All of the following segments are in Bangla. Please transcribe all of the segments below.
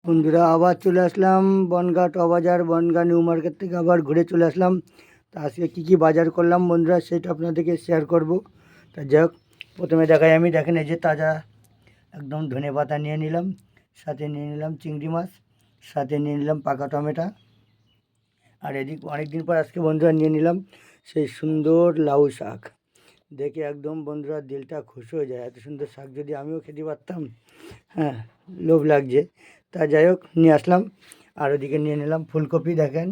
বন্ধুরা আবার চলে আসলাম বনগাঁ ট বাজার, বনগাঁ নিউ মার্কেট থেকে আবার ঘুরে চলে আসলাম। তা আজকে কী কী বাজার করলাম বন্ধুরা সেটা আপনাদেরকে শেয়ার করব। তা যাই হোক, প্রথমে দেখাই আমি, দেখেন এই যে তাজা একদম ধনে পাতা নিয়ে নিলাম, সাথে নিয়ে নিলাম চিংড়ি মাছ, সাথে নিয়ে নিলাম পাকা টমেটো। আর এদিক অনেক দিন পর আজকে বন্ধুরা নিয়ে নিলাম সেই সুন্দর লাউ শাক। দেখে একদম বন্ধুরা দিলটা খুশি হয়ে যায়, এত সুন্দর শাক যদি আমিও খেতে পারতাম। হ্যাঁ, লোভ লাগছে। তা যাই হোক, নিয়ে আসলাম। আর ওদিকে নিয়ে নিলাম ফুলকপি, দেখেন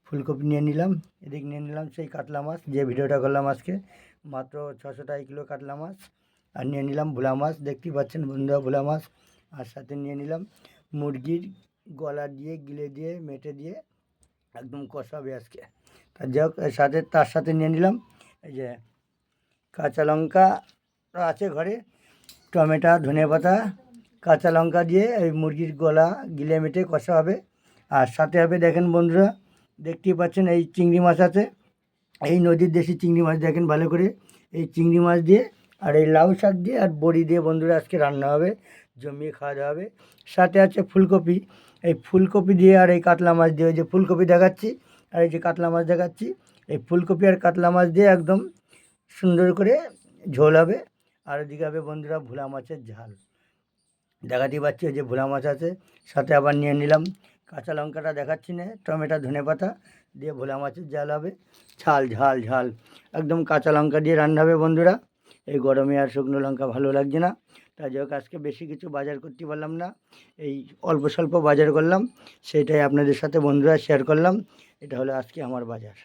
ফুলকপি নিয়ে নিলাম। এদিকে নিয়ে নিলাম সেই কাতলা মাছ, যে ভিডিওটা করলাম আজকে, মাত্র 600 টাকা কিলো কাতলা মাছ। আর নিয়ে নিলাম ভোলা মাছ, দেখতেই পাচ্ছেন বন্ধুরা ভোলা মাছ। আর সাথে নিয়ে নিলাম মুরগির গলা দিয়ে গিলে দিয়ে মেটে দিয়ে একদম কষাবে আজকে। যাই হোক, তার সাথে নিয়ে নিলাম এই যে কাঁচা লঙ্কা আছে ঘরে, টমেটো, ধনেপাতা, কাঁচা লঙ্কা দিয়ে এই মুরগির গলা গিলে মেটে কষা হবে। আর সাথে হবে, দেখেন বন্ধুরা দেখতেই পাচ্ছেন এই চিংড়ি মাছ আছে, এই নদীর দেশি চিংড়ি মাছ, দেখেন ভালো করে। এই চিংড়ি মাছ দিয়ে আর এই লাউ শাক দিয়ে আর বড়ি দিয়ে বন্ধুরা আজকে রান্না হবে, জমিয়ে খাওয়া দাওয়া হবে। সাথে আছে ফুলকপি, এই ফুলকপি দিয়ে আর এই কাতলা মাছ দিয়ে, ওই যে ফুলকপি দেখাচ্ছি আর এই যে কাতলা মাছ দেখাচ্ছি, এই ফুলকপি আর কাতলা মাছ দিয়ে একদম সুন্দর করে ঝোল হবে। আর ওদিকে হবে বন্ধুরা ভোলা মাছের ঝাল, দেখাতেই পাচ্ছি ওই যে ভোলা মাছ আছে। সাথে আবার নিয়ে নিলাম কাঁচা লঙ্কাটা দেখাচ্ছি না, টমেটো ধনেপাতা দিয়ে ভোলা মাছের ঝাল হবে। ঝাল ঝাল ঝাল একদম কাঁচা লঙ্কা দিয়ে রান্না হবে বন্ধুরা। এই গরমে আর শুকনো লঙ্কা ভালো লাগছে না। তাই যাই হোক, আজকে বেশি কিছু বাজার করতে পারলাম না, এই অল্প স্বল্প বাজার করলাম, সেটাই আপনাদের সাথে বন্ধুরা শেয়ার করলাম। এটা হলো আজকে আমার বাজার।